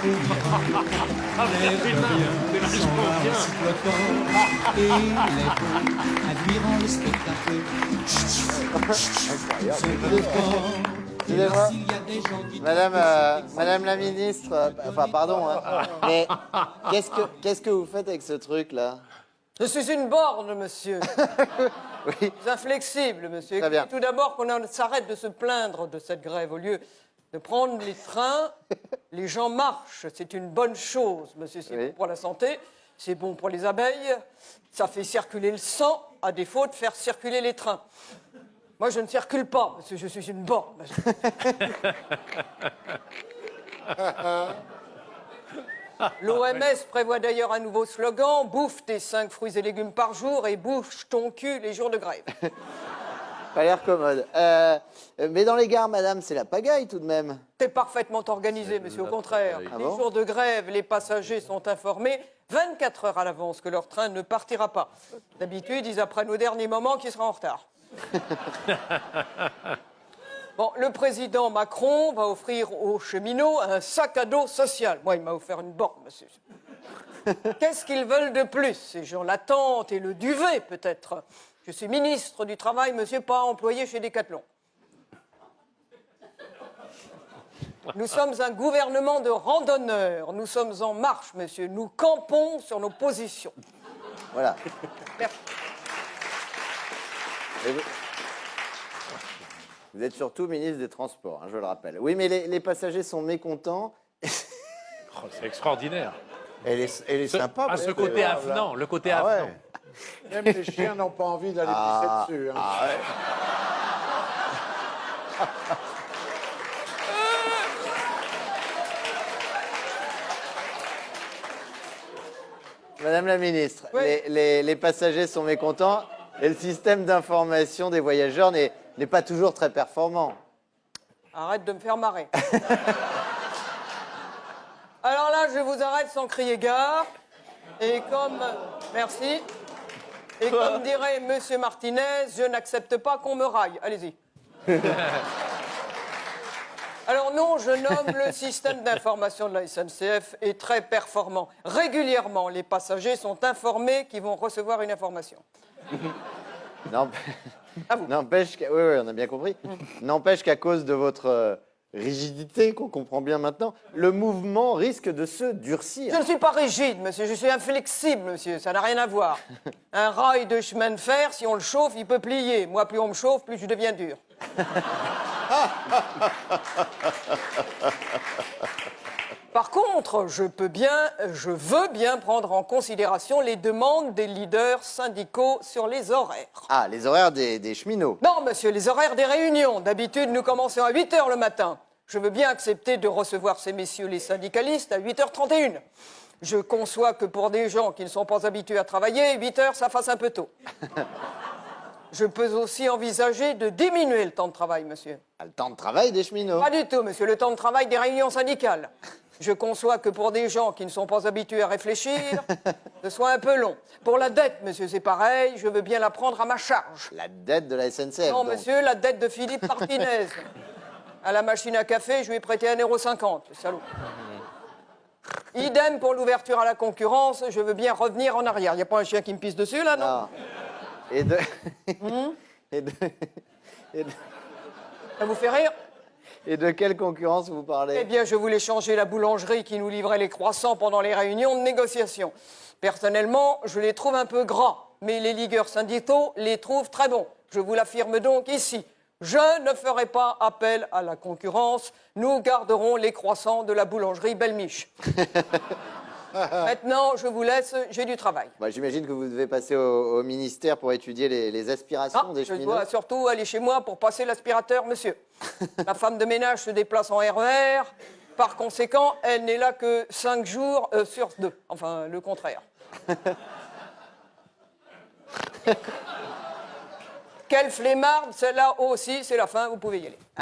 Ah, mais rien sans race flottant. Et les beaux admirant le spectacle. Excusez-moi, Madame la ministre, enfin pardon, hein, mais qu'est-ce que vous faites avec ce truc-là? Je suis une borne, monsieur. Oui, Je suis inflexible, monsieur. Très bien. Tout d'abord qu'on s'arrête de se plaindre de cette grève. Au lieu de prendre les trains, les gens marchent. C'est une bonne chose, monsieur. C'est Oui. bon pour la santé, c'est bon pour les abeilles, ça fait circuler le sang, à défaut de faire circuler les trains. Moi, je ne circule pas, monsieur. Je suis une borne, monsieur. L'OMS prévoit d'ailleurs un nouveau slogan, bouffe tes 5 fruits et légumes par jour et bouge ton cul les jours de grève. pas l'air commode. Mais dans les gares, madame, c'est la pagaille tout de même. C'est parfaitement organisé, monsieur. Au contraire, Ah les bon jours de grève, les passagers sont informés 24 heures à l'avance que leur train ne partira pas. D'habitude, ils apprennent au dernier moment qu'ils seront en retard. Bon, le président Macron va offrir aux cheminots un sac à dos social. Moi, il m'a offert une borne, monsieur. Qu'est-ce qu'ils veulent de plus? Ces gens l'attente et le duvet, peut-être. Je suis ministre du Travail, monsieur, pas employé chez Decathlon. Nous sommes un gouvernement de randonneurs. Nous sommes en marche, monsieur. Nous campons sur nos positions. Voilà. Merci. Et vous êtes surtout ministre des Transports, hein, je le rappelle. Oui, mais les passagers sont mécontents. Oh, c'est extraordinaire. Elle est sympa. Ah, ce côté avenant, le côté Ah avenant. ouais. Même les chiens n'ont pas envie d'aller pisser dessus. Hein. Ah ouais. Madame la ministre, Oui. les passagers sont mécontents et le système d'information des voyageurs n'est pas toujours très performant. Arrête de me faire marrer. Alors là, je vous arrête sans crier gare. Et comme... Merci. Et comme dirait Monsieur Martinez, je n'accepte pas qu'on me raille. Allez-y. Alors non, je nomme le système d'information de la SNCF est très performant. Régulièrement, les passagers sont informés qu'ils vont recevoir une information. N'empêche oui, on a bien compris. N'empêche qu'à cause de votre rigidité, qu'on comprend bien maintenant, le mouvement risque de se durcir. Je ne suis pas rigide, monsieur, je suis inflexible, monsieur, ça n'a rien à voir. Un rail de chemin de fer, si on le chauffe, il peut plier. Moi, plus on me chauffe, plus je deviens dur. Par contre, je veux bien prendre en considération les demandes des leaders syndicaux sur les horaires. Ah, les horaires des cheminots. Non, monsieur, les horaires des réunions. D'habitude, nous commençons à 8 h le matin. Je veux bien accepter de recevoir ces messieurs les syndicalistes à 8 h 31. Je conçois que pour des gens qui ne sont pas habitués à travailler, 8 h, ça fasse un peu tôt. Je peux aussi envisager de diminuer le temps de travail, monsieur. Ah, le temps de travail des cheminots. Pas du tout, monsieur, le temps de travail des réunions syndicales. Je conçois que pour des gens qui ne sont pas habitués à réfléchir, ce soit un peu long. Pour la dette, monsieur, c'est pareil, je veux bien la prendre à ma charge. La dette de la SNCF. Non, donc. monsieur, la dette de Philippe Martinez. À la machine à café, je lui ai prêté 1,50 €, le salaud. Idem pour l'ouverture à la concurrence, je veux bien revenir en arrière. Il n'y a pas un chien qui me pisse dessus, là, non? Non. Et de... et de... Ça vous fait rire? Et de quelle concurrence vous Eh parlez? bien, je voulais changer la boulangerie qui nous livrait les croissants pendant les réunions de négociation. Personnellement, je les trouve un peu gras, mais les ligueurs syndicaux les trouvent très bons. Je vous l'affirme donc ici. Je ne ferai pas appel à la concurrence. Nous garderons les croissants de la boulangerie Belle-Miche. Maintenant, je vous laisse, j'ai du travail. Bah, j'imagine que vous devez passer au ministère pour étudier les aspirations Ah, des je cheminots. dois surtout aller chez moi pour passer l'aspirateur, monsieur. Ma femme de ménage se déplace en RER. Par conséquent, elle n'est là que 5 jours sur 2. Enfin, le contraire. Quelle flemmarde, celle-là aussi, c'est la fin, vous pouvez y aller.